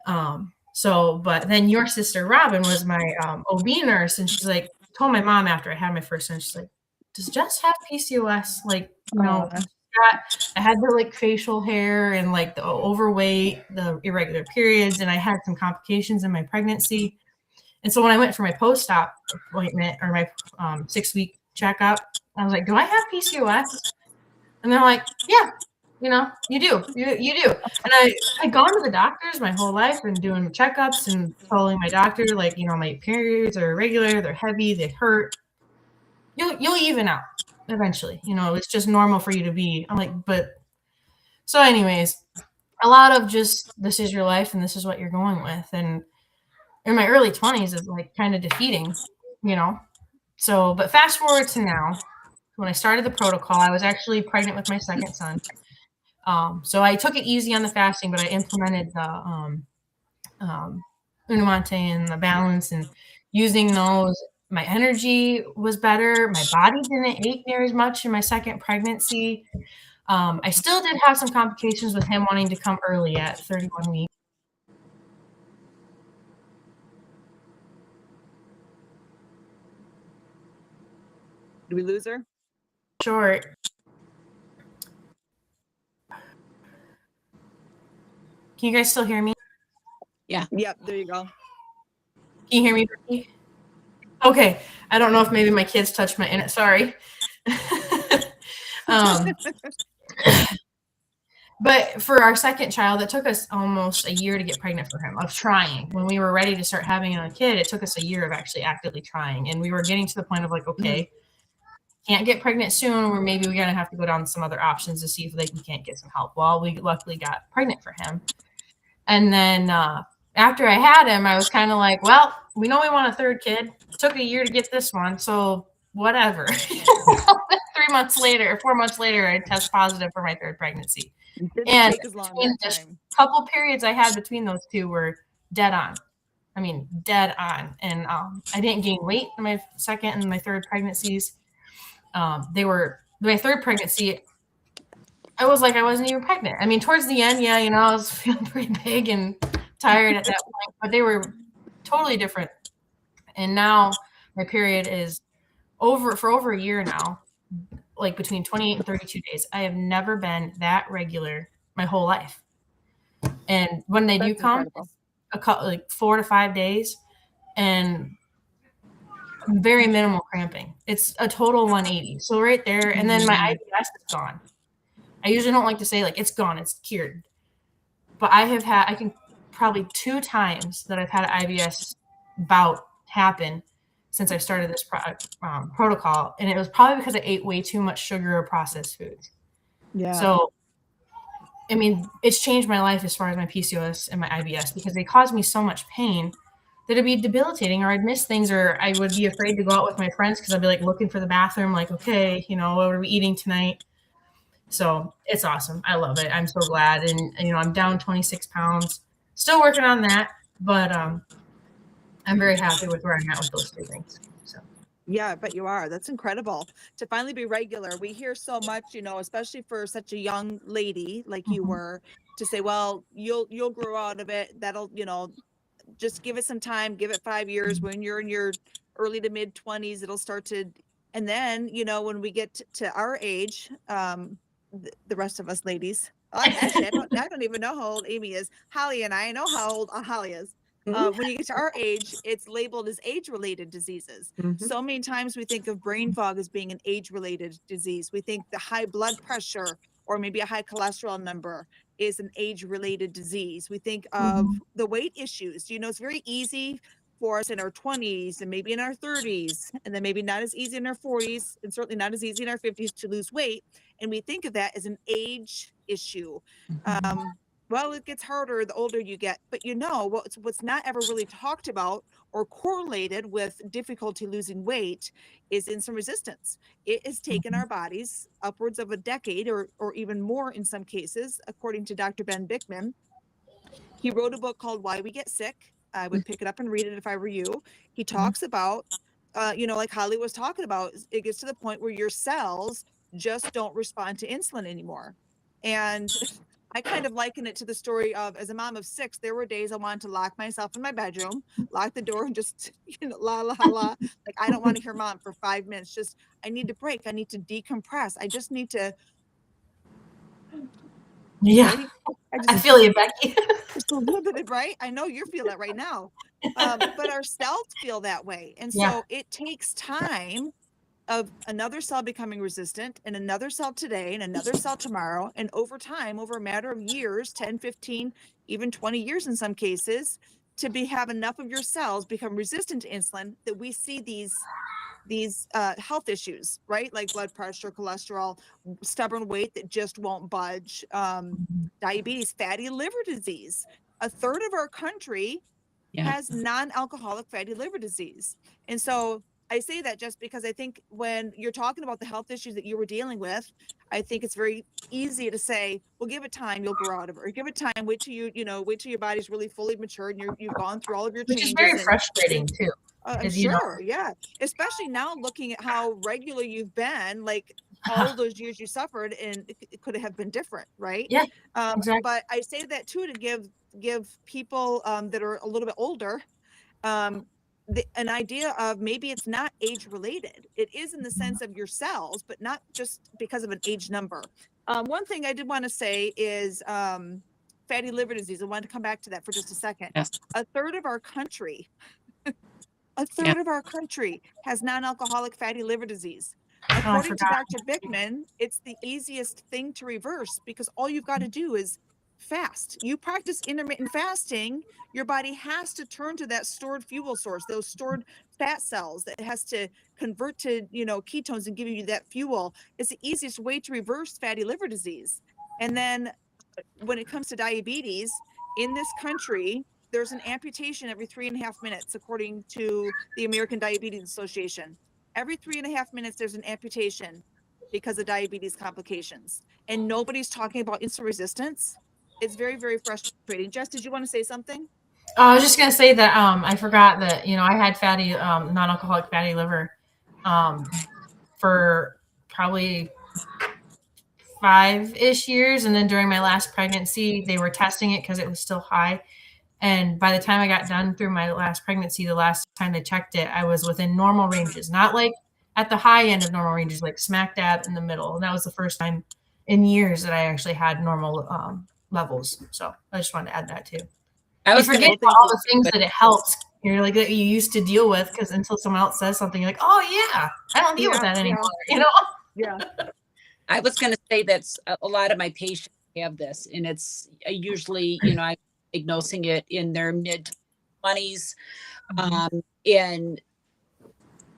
But then your sister Robin was my OB nurse, and she's like, told my mom after I had my first son, she's like, does Jess have PCOS? Like, you know, I had the like facial hair and like the overweight, the irregular periods, and I had some complications in my pregnancy. And so when I went for my post-op appointment or my 6-week checkup, I was like, do I have PCOS? And they're like, yeah, you know, you do. You do. And I'd gone to the doctors my whole life and doing checkups and following my doctor, like, you know, my periods are irregular, they're heavy, they hurt. You'll even out eventually. You know, it's just normal for you to be. I'm like, but so anyways, a lot of just this is your life and this is what you're going with. And in my early 20s is like kind of defeating, you know. So, but fast forward to now, when I started the protocol, I was actually pregnant with my second son. So I took it easy on the fasting, but I implemented the Unamante and the balance, and using those, my energy was better. My body didn't ache near as much in my second pregnancy. I still did have some complications with him wanting to come early at 31 weeks. Did we lose her? Short. Can you guys still hear me? Yeah. Yep, there you go. Can you hear me, Brittany? Okay. I don't know if maybe my kids touched my internet. Sorry. But for our second child, it took us almost a year to get pregnant for him, of trying. When we were ready to start having a kid, it took us a year of actually actively trying. And we were getting to the point of like, okay, can't get pregnant soon, or maybe we're going to have to go down some other options to see if we can't get some help. Well, we luckily got pregnant for him. And then after I had him, I was kind of like, well, we know we want a third kid. It took a year to get this one, so whatever. 3 months later, 4 months later, I test positive for my third pregnancy. And the couple periods I had between those two were dead on. I mean, dead on. And I didn't gain weight in my second and my third pregnancies. They were my third pregnancy. I was like, I wasn't even pregnant. I mean, towards the end, yeah, you know, I was feeling pretty big and tired at that point, but they were totally different. And now my period is for over a year now, like between 28 and 32 days. I have never been that regular my whole life. And when they do come, a couple, like 4 to 5 days, and very minimal cramping. It's a total 180. So right there, and then my IBS is gone. I usually don't like to say like it's gone, it's cured. But I can probably 2 times that I've had an IBS bout happen since I started this protocol. And it was probably because I ate way too much sugar or processed foods. Yeah. So, I mean, it's changed my life as far as my PCOS and my IBS, because they caused me so much pain that it'd be debilitating, or I'd miss things, or I would be afraid to go out with my friends because I'd be like looking for the bathroom, like, okay, you know, what are we eating tonight? So it's awesome. I love it. I'm so glad. And, you know, I'm down 26 pounds, still working on that, but I'm very happy with where I'm at with those 2 things. So. Yeah, but you are. That's incredible to finally be regular. We hear so much, you know, especially for such a young lady like you were, to say, well, you'll grow out of it. That'll, you know, just give it some time, give it 5 years. When you're in your early to mid 20s, it'll start to, and then, you know, when we get to our age, the rest of us ladies, actually, I don't even know how old Amy is. Holly and I know how old Holly is. When you get to our age, it's labeled as age-related diseases. So many times we think of brain fog as being an age-related disease. We think the high blood pressure or maybe a high cholesterol number is an age-related disease. We think of the weight issues. You know, it's very easy for us in our 20s and maybe in our 30s, and then maybe not as easy in our 40s, and certainly not as easy in our 50s to lose weight. And we think of that as an age issue. Well, it gets harder the older you get, but you know what's not ever really talked about or correlated with difficulty losing weight is insulin resistance. It has taken our bodies upwards of a decade or even more in some cases, according to Dr. Ben Bickman. He wrote a book called Why We Get Sick. I would pick it up and read it if I were you. He talks about, you know, like Holly was talking about, it gets to the point where your cells just don't respond to insulin anymore. And I kind of liken it to the story of, as a mom of 6, there were days I wanted to lock myself in my bedroom, lock the door, and just, you know, la, la, la. Like, I don't want to hear mom for 5 minutes. Just, I need to break. I need to decompress. I just need to. Yeah. Right? I feel you, Becky. Just a little bit, right? I know you feel that right now. But our cells feel that way. And so it takes time of another cell becoming resistant and another cell today and another cell tomorrow. And over time, over a matter of years, 10, 15, even 20 years in some cases, to have enough of your cells become resistant to insulin that we see these health issues, right? Like blood pressure, cholesterol, stubborn weight that just won't budge, diabetes, fatty liver disease. A third of our country has non-alcoholic fatty liver disease. And so I say that just because I think when you're talking about the health issues that you were dealing with, I think it's very easy to say, well, give it time, you'll grow out of it. Or give it time, wait till your body's really fully matured and you've gone through all of your changes. Which is very frustrating too. I'm sure, yeah. Especially now looking at how regular you've been, like all those years you suffered, and it could have been different, right? Yeah, exactly. But I say that too to give people that are a little bit older an idea of maybe it's not age related. It is in the sense of your cells, but not just because of an age number. One thing I did want to say is fatty liver disease. I wanted to come back to that for just a second. Yes. A third of our country has non-alcoholic fatty liver disease. According to Dr. Bickman, it's the easiest thing to reverse because all you've got to do is fast. You practice intermittent fasting, your body has to turn to that stored fuel source, those stored fat cells that it has to convert to, you know, ketones and give you that fuel. It's the easiest way to reverse fatty liver disease. And then when it comes to diabetes in this country, there's an amputation every 3.5 minutes, according to the American Diabetes Association. Every 3.5 minutes, there's an amputation because of diabetes complications. And nobody's talking about insulin resistance. It's very, very frustrating. Jess, did you want to say something? I was just going to say that I forgot that, you know, I had fatty, non-alcoholic fatty liver for probably 5-ish years. And then during my last pregnancy, they were testing it because it was still high. And by the time I got done through my last pregnancy, the last time they checked it, I was within normal ranges, not like at the high end of normal ranges, like smack dab in the middle. And that was the first time in years that I actually had normal levels. So I just wanted to add that too. I was forgetting all the things that it helps. You're like that you used to deal with, because until someone else says something, you're like, oh yeah, I don't deal with that anymore. You know? Yeah. I was going to say that's a lot of my patients have this, and it's usually, you know, I'm diagnosing it in their mid 20s. And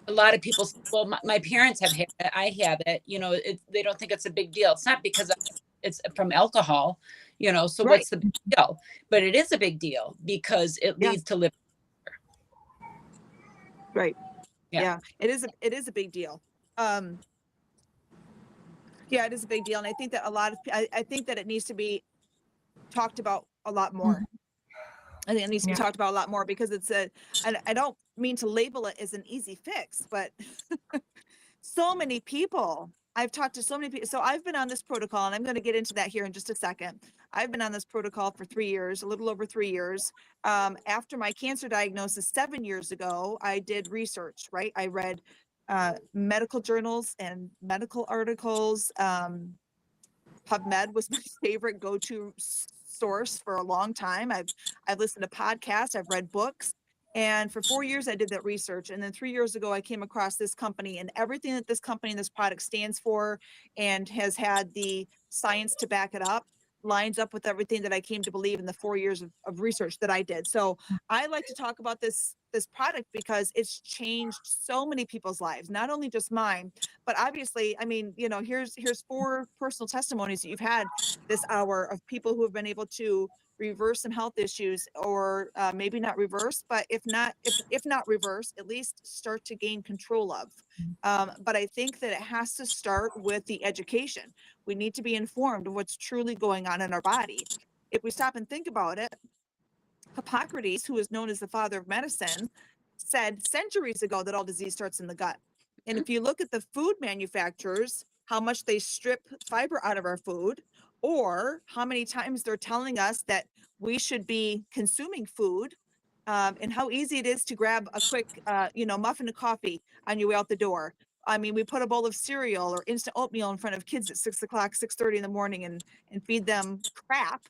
a lot of people say, well, my parents have had it, I have it, you know, they don't think it's a big deal. It's not because it's from alcohol, you know, so what's the big deal? But it is a big deal because it leads to liver. Right. Yeah. It is a big deal. Yeah, it is a big deal. And I think that I think that it needs to be talked about a lot more. I think it needs to be talked about a lot more because I don't mean to label it as an easy fix, but so many people, I've talked to so many people. So I've been on this protocol, and I'm going to get into that here in just a second. I've been on this protocol for 3 years, a little over 3 years. After my cancer diagnosis 7 years ago, I did research, right? I read medical journals and medical articles. PubMed was my favorite go-to source for a long time. I've listened to podcasts, I've read books, and for 4 years I did that research. And then 3 years ago I came across this company, and everything that this company and this product stands for and has had the science to back it up lines up with everything that I came to believe in the 4 years of research that I did. So I like to talk about this product because it's changed so many people's lives, not only just mine, but obviously, I mean, you know, here's 4 personal testimonies that you've had this hour of people who have been able to reverse some health issues, or maybe not reverse, but if not reverse, at least start to gain control of. But I think that it has to start with the education. We need to be informed of what's truly going on in our body. If we stop and think about it, Hippocrates, who is known as the father of medicine, said centuries ago that all disease starts in the gut. And if you look at the food manufacturers, how much they strip fiber out of our food, or how many times they're telling us that we should be consuming food, and how easy it is to grab a quick, muffin and coffee on your way out the door. I mean, we put a bowl of cereal or instant oatmeal in front of kids at 6 o'clock, 6:30 in the morning and feed them crap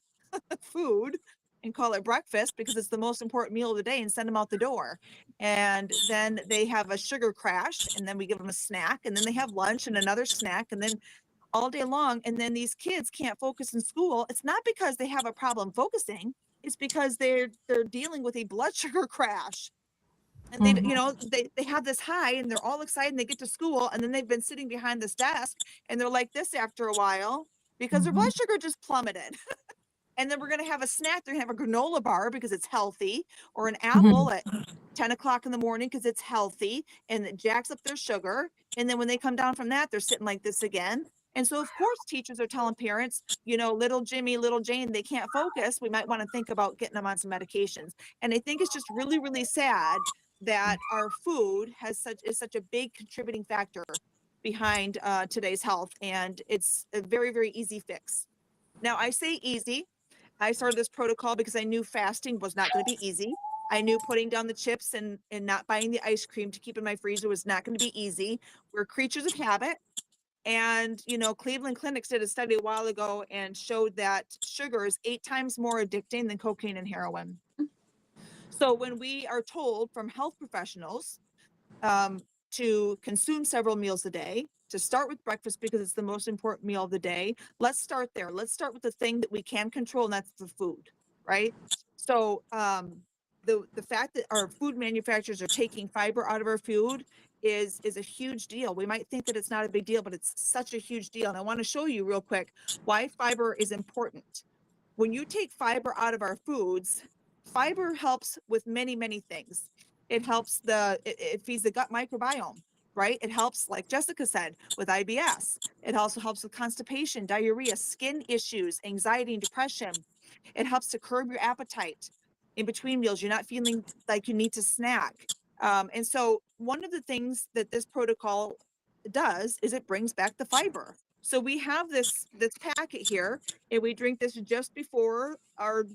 food and call it breakfast because it's the most important meal of the day, and send them out the door. And then they have a sugar crash, and then we give them a snack, and then they have lunch and another snack, and then all day long. And then these kids can't focus in school. It's not because they have a problem focusing. It's because they're dealing with a blood sugar crash. And they have this high and they're all excited and they get to school, and then they've been sitting behind this desk and they're like this after a while because their blood sugar just plummeted. And then we're going to have a snack. They're going to have a granola bar because it's healthy, or an apple at 10 o'clock in the morning because it's healthy, and it jacks up their sugar. And then when they come down from that, they're sitting like this again. And so, of course, teachers are telling parents, you know, little Jimmy, little Jane, they can't focus. We might want to think about getting them on some medications. And I think it's just really, really sad that our food is such a big contributing factor behind today's health. And it's a very, very easy fix. Now, I say easy. I started this protocol because I knew fasting was not going to be easy. I knew putting down the chips and not buying the ice cream to keep in my freezer was not going to be easy. We're creatures of habit. And, you know, Cleveland Clinic did a study a while ago and showed that sugar is 8 times more addicting than cocaine and heroin. So when we are told from health professionals to consume several meals a day, to start with breakfast because it's the most important meal of the day, let's start there. Let's start with the thing that we can control, and that's the food, right? So the fact that our food manufacturers are taking fiber out of our food is a huge deal. We might think that it's not a big deal, but it's such a huge deal. And I want to show you real quick why fiber is important. When you take fiber out of our foods, fiber helps with many, many things. It helps it feeds the gut microbiome, right? It helps, like Jessica said, with IBS. It also helps with constipation, diarrhea, skin issues, anxiety, and depression. It helps to curb your appetite. In between meals, you're not feeling like you need to snack. And so one of the things that this protocol does is it brings back the fiber. So we have this packet here, and we drink this just before our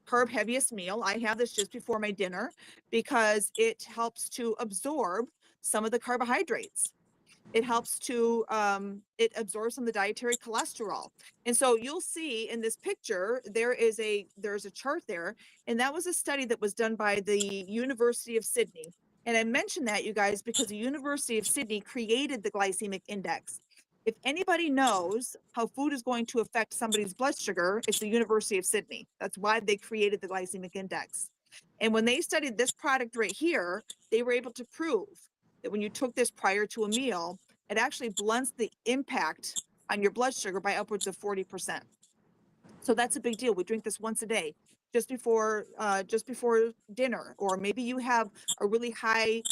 carb heaviest meal. I have this just before my dinner because it helps to absorb some of the carbohydrates. It helps to it absorbs some of the dietary cholesterol. And so you'll see in this picture there's a chart there, and that was a study that was done by the University of Sydney. And I mention that, you guys, because the University of Sydney created the glycemic index. If anybody knows how food is going to affect somebody's blood sugar, it's the University of Sydney. That's why they created the glycemic index. And when they studied this product right here, they were able to prove that when you took this prior to a meal, it actually blunts the impact on your blood sugar by upwards of 40%. So that's a big deal. We drink this once a day, just before dinner, or maybe you have a really high.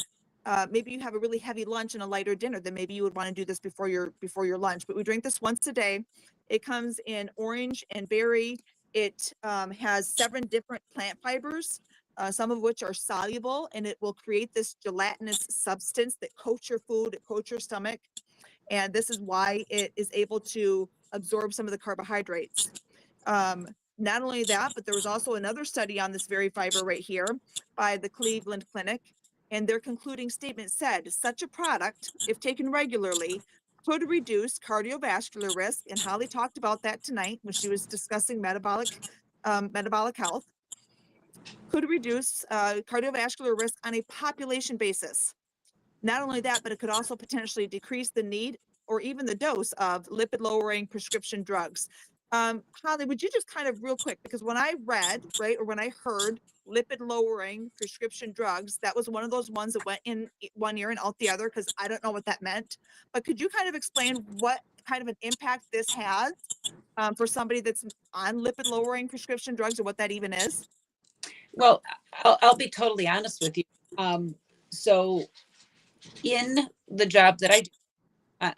Maybe you have a really heavy lunch and a lighter dinner, then maybe you would want to do this before your lunch. But we drink this once a day. It comes in orange and berry. It has 7 different plant fibers, some of which are soluble, and it will create this gelatinous substance that coats your food, it coats your stomach. And this is why it is able to absorb some of the carbohydrates. Not only that, but there was also another study on this very fiber right here by the Cleveland Clinic. And their concluding statement said, such a product, if taken regularly, could reduce cardiovascular risk. And Holly talked about that tonight when she was discussing metabolic metabolic health, could reduce cardiovascular risk on a population basis. Not only that, but it could also potentially decrease the need or even the dose of lipid lowering prescription drugs. Holly, would you just kind of real quick, because when I read, right, or when I heard lipid lowering prescription drugs, that was one of those ones that went in one ear and out the other, because I don't know what that meant. But could you kind of explain what kind of an impact this has for somebody that's on lipid lowering prescription drugs, or what that even is? Well, I'll be totally honest with you. So in the job that I do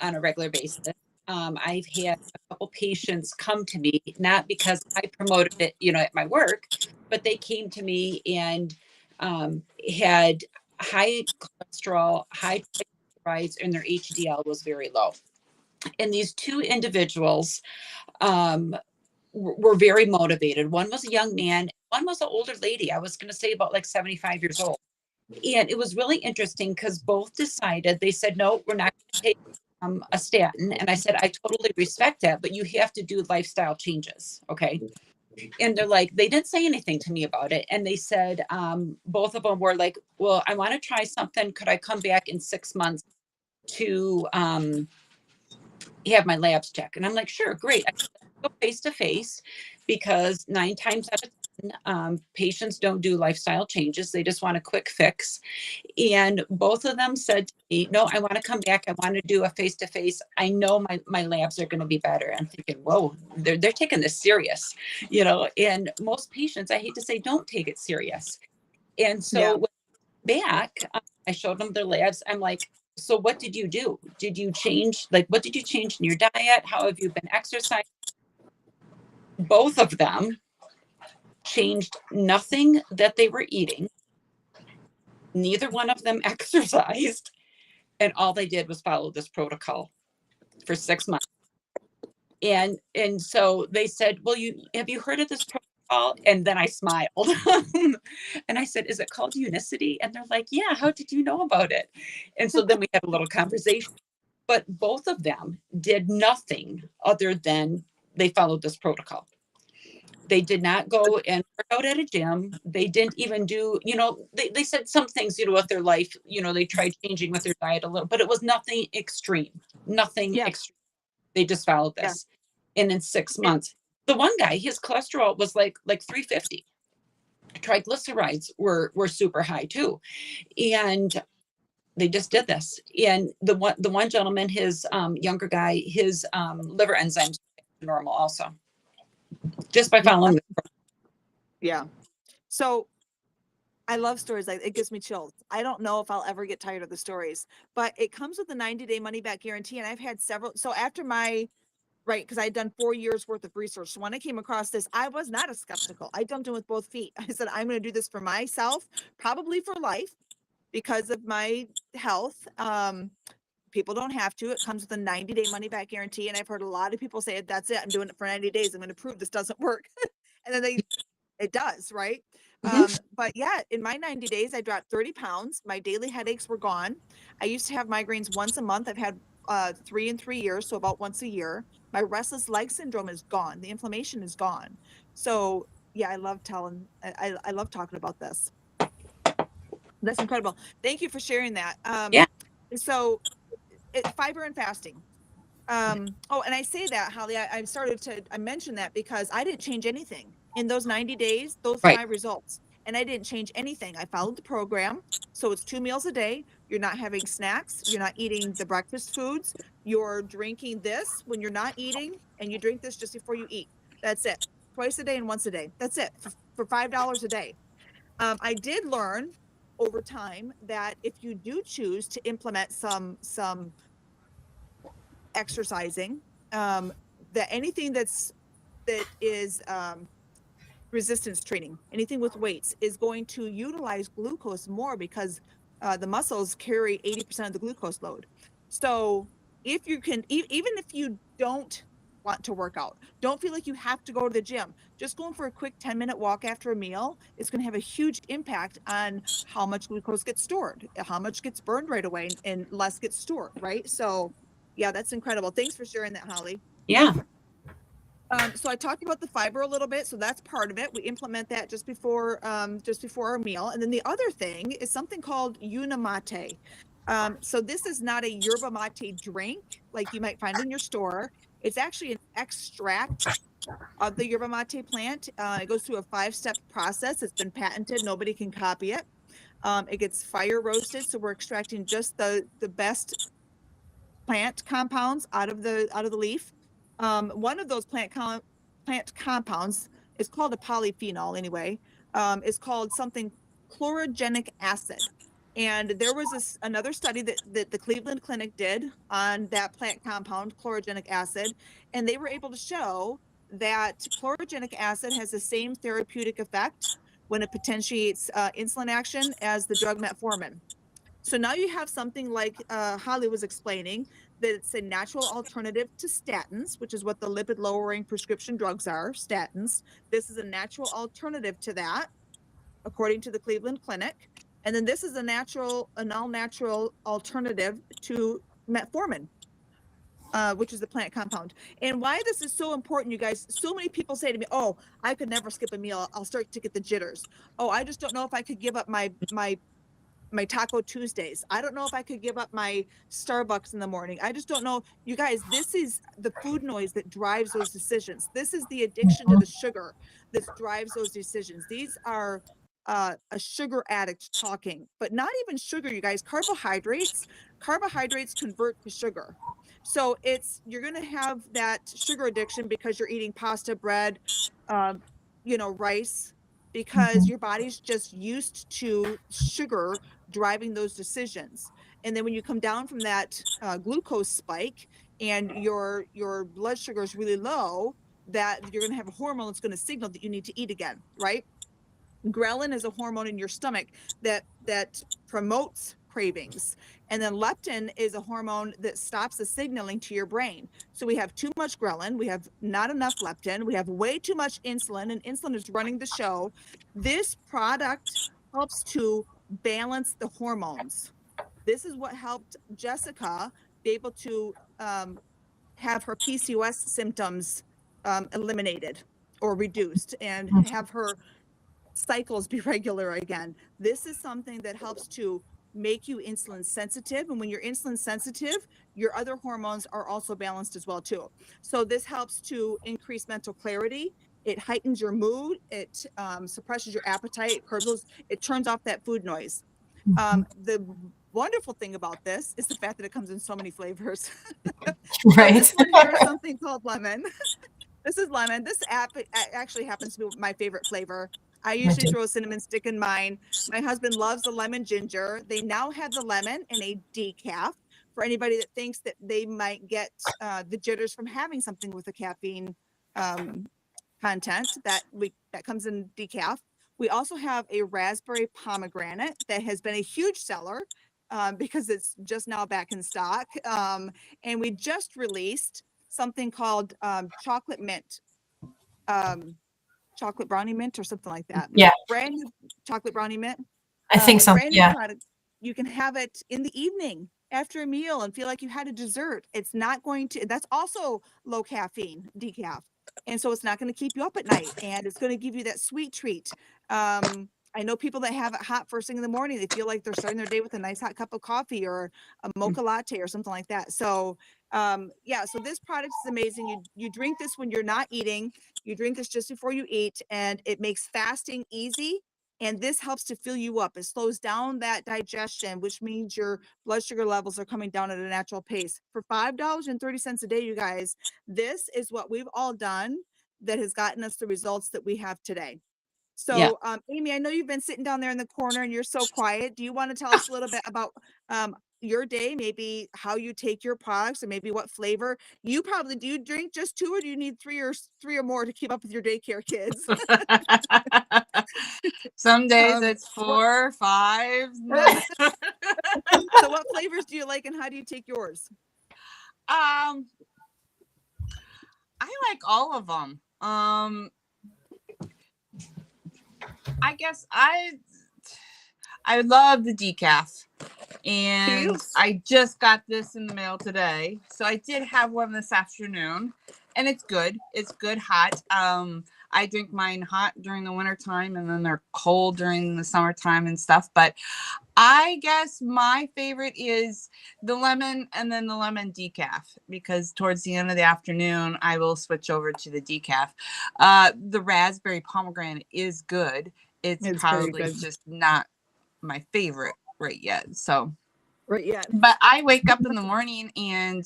on a regular basis, I've had a couple patients come to me, not because I promoted it, at my work, but they came to me and had high cholesterol, high triglycerides, and their HDL was very low. And these two individuals were very motivated. One was a young man, one was an older lady. I was going to say about like 75 years old. And it was really interesting because both decided, they said, no, we're not going to take a statin. And I said, I totally respect that, but you have to do lifestyle changes. Okay. And they're like, they didn't say anything to me about it. And they said, both of them were like, well, I want to try something. Could I come back in 6 months to have my labs checked? And I'm like, sure, great. I go face to face, because 9 times out of 10, patients don't do lifestyle changes. They just want a quick fix. And both of them said to me, no, I want to come back. I want to do a face to face. I know my labs are going to be better. I'm thinking, whoa, they're taking this serious, and most patients, I hate to say, don't take it serious. And so back, I showed them their labs. I'm like, so what did you do? Did you change, what did you change in your diet? How have you been exercising? Both of them changed nothing that they were eating. Neither one of them exercised. And all they did was follow this protocol for 6 months. And so they said, well, have you heard of this protocol? And then I smiled. And I said, is it called Unicity? And they're like, yeah, how did you know about it? And so then we had a little conversation. But both of them did nothing other than they followed this protocol. They did not go and work out at a gym. They didn't even do, they said some things, with their life, they tried changing with their diet a little, but it was nothing extreme, extreme. They just followed this. Yeah. And in 6 months, the one guy, his cholesterol was like 350. Triglycerides were super high too. And they just did this. And the one gentleman, his younger guy, his liver enzymes were normal also, just by following. Yeah. So I love stories like it gives me chills. I don't know if I'll ever get tired of the stories, but it comes with a 90-day money back guarantee. And I've had several. So after because I had done 4 years worth of research. So when I came across this, I was not a skeptical. I jumped in with both feet. I said, I'm going to do this for myself, probably for life, because of my health. People don't have to. It comes with a 90-day money back guarantee. And I've heard a lot of people say, that's it. I'm doing it for 90 days. I'm going to prove this doesn't work. And then it does, right? But yeah, in my 90 days, I dropped 30 pounds. My daily headaches were gone. I used to have migraines once a month. I've had 3 in 3 years, so about once a year. My restless leg syndrome is gone. The inflammation is gone. So yeah, I love I love talking about this. That's incredible. Thank you for sharing that. So fiber and fasting. And I say that, Holly, I mentioned that because I didn't change anything in those 90 days. Those are my results. And I didn't change anything. I followed the program. So it's 2 meals a day. You're not having snacks. You're not eating the breakfast foods. You're drinking this when you're not eating, and you drink this just before you eat. That's it. Twice a day and once a day. That's it for $5 a day. I did learn over time that if you do choose to implement some exercising, that anything that is resistance training, anything with weights, is going to utilize glucose more, because the muscles carry 80% of the glucose load. So if you can, even if you don't want to work out, don't feel like you have to go to the gym, just going for a quick 10-minute walk after a meal is going to have a huge impact on how much glucose gets stored, how much gets burned right away, and less gets stored, right? So yeah, that's incredible. Thanks for sharing that, Holly. Yeah. So I talked about the fiber a little bit, so that's part of it. We implement that just before our meal. And then the other thing is something called Unimate. So this is not a yerba mate drink like you might find in your store. It's actually an extract of the yerba mate plant. It goes through a 5-step process. It's been patented. Nobody can copy it. It gets fire roasted, so we're extracting just the best plant compounds out of the leaf. One of those plant compounds is called a polyphenol anyway. Is called something chlorogenic acid. And there was another study that the Cleveland Clinic did on that plant compound, chlorogenic acid, and they were able to show that chlorogenic acid has the same therapeutic effect when it potentiates insulin action as the drug metformin. So now you have something like Holly was explaining, that it's a natural alternative to statins, which is what the lipid lowering prescription drugs are, statins. This is a natural alternative to that, according to the Cleveland Clinic. And then this is an all-natural alternative to metformin, which is the plant compound. And why this is so important, you guys, so many people say to me, oh, I could never skip a meal. I'll start to get the jitters. Oh, I just don't know if I could give up my Taco Tuesdays. I don't know if I could give up my Starbucks in the morning. I just don't know. You guys, this is the food noise that drives those decisions. This is the addiction to the sugar that drives those decisions. These are a sugar addict talking, but not even sugar, you guys. Carbohydrates convert to sugar. So you're going to have that sugar addiction because you're eating pasta, bread, rice, because your body's just used to sugar driving those decisions. And then when you come down from that glucose spike and your blood sugar is really low, that you're going to have a hormone that's going to signal that you need to eat again, right? Ghrelin is a hormone in your stomach that promotes cravings. And then leptin is a hormone that stops the signaling to your brain. So we have too much ghrelin, we have not enough leptin, we have way too much insulin, and insulin is running the show. This product helps to balance the hormones. This is what helped Jessica be able to have her PCOS symptoms eliminated or reduced and have her cycles be regular again. This is something that helps to make you insulin sensitive, and when you're insulin sensitive, your other hormones are also balanced as well too. So this helps to increase mental clarity. It heightens your mood. It suppresses your appetite. It turns off that food noise. The wonderful thing about this is the fact that it comes in so many flavors. Right. This one here is something called lemon. This is lemon. This actually happens to be my favorite flavor. I usually throw a cinnamon stick in mine. My husband loves the lemon ginger. They now have the lemon in a decaf for anybody that thinks that they might get the jitters from having something with a caffeine content that comes in decaf. We also have a raspberry pomegranate that has been a huge seller because it's just now back in stock. And we just released something called chocolate mint. Chocolate brownie mint or something like that. Yeah. Brand new chocolate brownie mint. I think so. Brand new Yeah. product. You can have it in the evening after a meal and feel like you had a dessert. It's not going to, that's also low caffeine decaf. And so it's not going to keep you up at night, and it's going to give you that sweet treat. I know people that have it hot first thing in the morning. They feel like they're starting their day with a nice hot cup of coffee or a mocha latte or something like that. So so this product is amazing. You drink this when you're not eating. You drink this just before you eat, and it makes fasting easy. And this helps to fill you up. It slows down that digestion, which means your blood sugar levels are coming down at a natural pace. For $5.30 a day, you guys, this is what we've all done that has gotten us the results that we have today. So, Amy, I know you've been sitting down there in the corner and you're so quiet. Do you want to tell us a little bit about your day, maybe how you take your products, or maybe what flavor? Do you drink just 2, or do you need 3 or more to keep up with your daycare kids? Some days it's 4, 5. So what flavors do you like, and how do you take yours? I like all of them. I guess I love the decaf, and I just got this in the mail today. So I did have one this afternoon, and it's good. It's good hot. I drink mine hot during the winter time, and then they're cold during the summertime and stuff. But I guess my favorite is the lemon and then the lemon decaf, because towards the end of the afternoon, I will switch over to the decaf. The raspberry pomegranate is good. It's very probably good. just not my favorite right yet. So, Right. Yeah. but I wake up in the morning and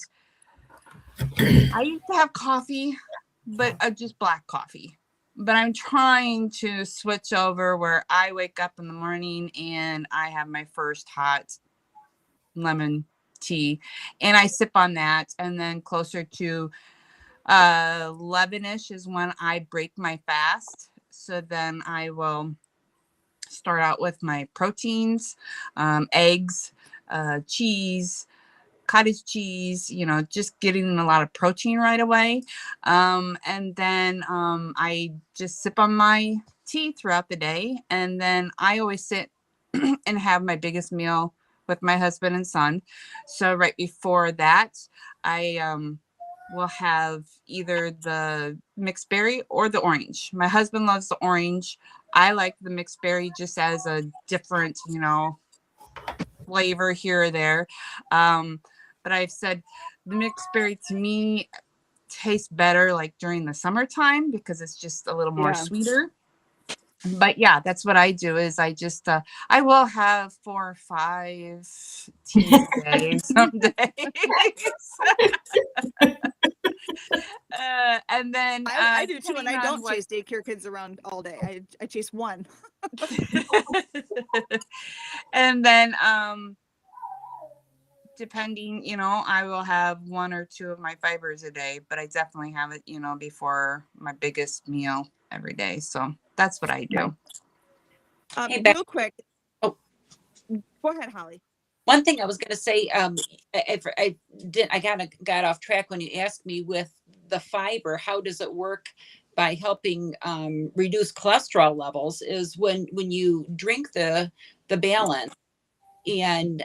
I used to have coffee, but just black coffee. But I'm trying to switch over where I wake up in the morning and I have my first hot lemon tea and I sip on that. And then closer to 11ish is when I break my fast. So then I will start out with my proteins, eggs, cheese, cottage cheese, just getting a lot of protein right away. And then I just sip on my tea throughout the day. And then I always sit and have my biggest meal with my husband and son. So right before that, I will have either the mixed berry or the orange. My husband loves the orange. I like the mixed berry just as a different, flavor here or there. But I've said the mixed berry to me tastes better like during the summertime because it's just a little more sweeter. But yeah, that's what I do is I just I will have 4 or 5 teas a day some days. And then I do too, and depending I on don't what- chase daycare kids around all day. I chase one. And then depending, I will have 1 or 2 of my fibers a day, but I definitely have it, before my biggest meal every day. So that's what I do. Hey, Beth. Real quick. Oh. Go ahead, Holly. One thing I was going to say, I got off track when you asked me with the fiber, how does it work by helping reduce cholesterol levels? Is when you drink the balance and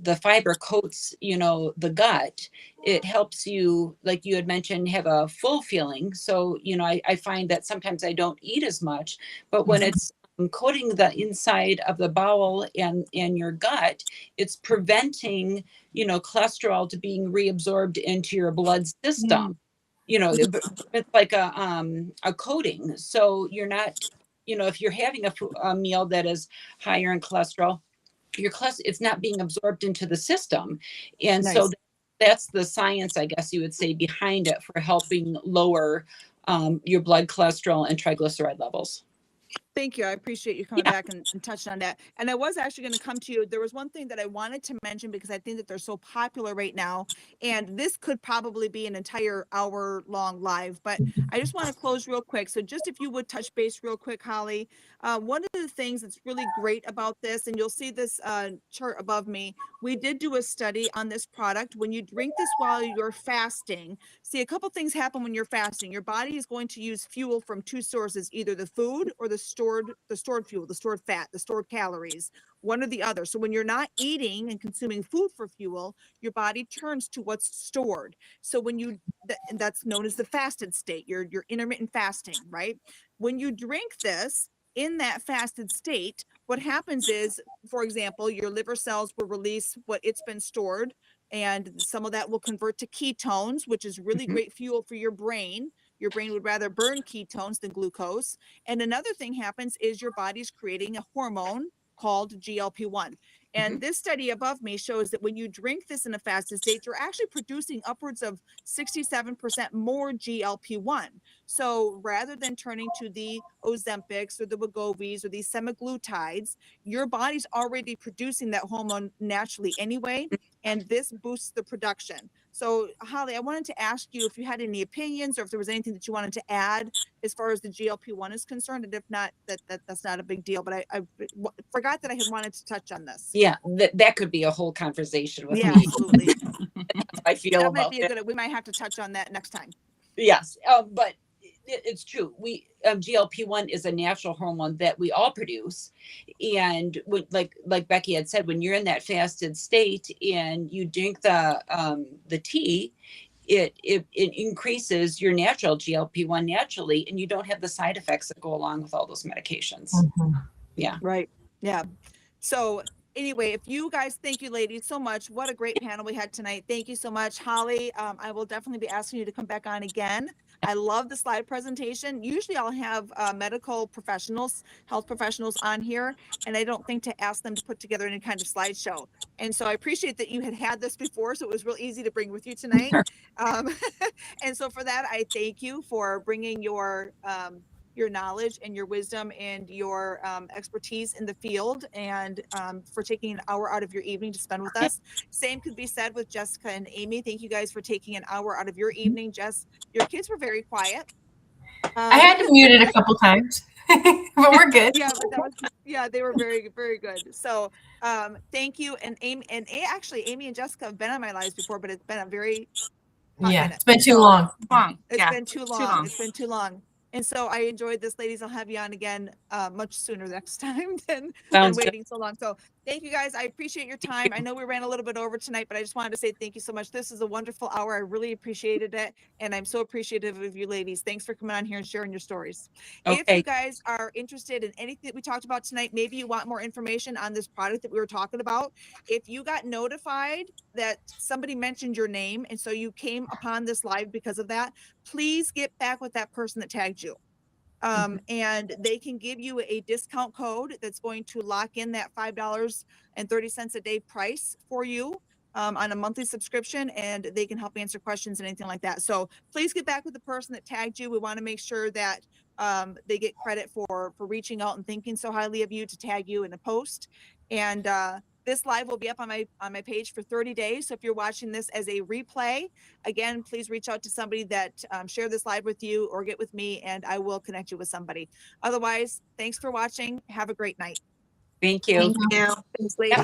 the fiber coats, the gut, it helps you, like you had mentioned, have a full feeling. So, I find that sometimes I don't eat as much, but when it's coating the inside of the bowel and your gut, it's preventing, cholesterol to being reabsorbed into your blood system. It's like a coating. So you're not, if you're having a meal that is higher in cholesterol, it's not being absorbed into the system. And Nice. so that's the science, I guess you would say, behind it for helping lower your blood cholesterol and triglyceride levels. Thank you. I appreciate you coming back and touching on that. And I was actually going to come to you. There was one thing that I wanted to mention because I think that they're so popular right now. And this could probably be an entire hour-long live, but I just want to close real quick. So just if you would touch base real quick, Holly, one of the things that's really great about this, and you'll see this chart above me, we did do a study on this product. When you drink this while you're fasting, see, a couple things happen when you're fasting. Your body is going to use fuel from 2 sources, either the food or the stored fuel, the stored fat, the stored calories, one or the other. So when you're not eating and consuming food for fuel, your body turns to what's stored. So when and that's known as the fasted state, your intermittent fasting, right? When you drink this in that fasted state, what happens is, for example, your liver cells will release what it's been stored, and some of that will convert to ketones, which is really great fuel for your brain. Your brain would rather burn ketones than glucose. And another thing happens is your body's creating a hormone called GLP-1. And this study above me shows that when you drink this in a fasted state, you're actually producing upwards of 67% more GLP-1. So rather than turning to the Ozempics or the Wegovys or these semaglutides, your body's already producing that hormone naturally anyway, and this boosts the production. So Holly, I wanted to ask you if you had any opinions or if there was anything that you wanted to add as far as the GLP-1 is concerned, and if not, that's not a big deal. But I forgot that I had wanted to touch on this. Yeah, that could be a whole conversation with Yeah, me. absolutely. I feel That might about be a it. good. We might have to touch on that next time. Yes, but it's true. GLP-1 is a natural hormone that we all produce, and like Becky had said, when you're in that fasted state and you drink the tea, it increases your natural GLP-1 naturally, and you don't have the side effects that go along with all those medications. Yeah. Right. Yeah. So anyway, if you guys, thank you ladies so much. What a great panel we had tonight. Thank you so much. Holly, I will definitely be asking you to come back on again. I love the slide presentation. Usually I'll have medical professionals, health professionals on here, and I don't think to ask them to put together any kind of slideshow. And so I appreciate that you had this before, so it was real easy to bring with you tonight. And so for that, I thank you for bringing your knowledge and your wisdom and your expertise in the field, and for taking an hour out of your evening to spend with us. Same could be said with Jessica and Amy. Thank you guys for taking an hour out of your evening. Jess, your kids were very quiet. I had to mute it a couple times, but we're good. Yeah, but that was, yeah, they were very, very good. So thank you. And Amy, actually Amy and Jessica have been on my lives before, but it's been a very hot minute. It's been too long. It's been too long. It's been too long. And so I enjoyed this, ladies. I'll have you on again much sooner next time than waiting so long. So thank you guys. I appreciate your time. I know we ran a little bit over tonight, but I just wanted to say thank you so much. This is a wonderful hour. I really appreciated it. And I'm so appreciative of you ladies. Thanks for coming on here and sharing your stories. Okay. If you guys are interested in anything that we talked about tonight, maybe you want more information on this product that we were talking about. If you got notified that somebody mentioned your name, and so you came upon this live because of that, please get back with that person that tagged you. And they can give you a discount code that's going to lock in that $5.30 a day price for you on a monthly subscription, and they can help answer questions and anything like that. So please get back with the person that tagged you. We want to make sure that they get credit for reaching out and thinking so highly of you to tag you in a post. And this live will be up on my page for 30 days. So if you're watching this as a replay, again, please reach out to somebody that share this live with you, or get with me, and I will connect you with somebody. Otherwise, thanks for watching. Have a great night. Thank you. Thanks, ladies.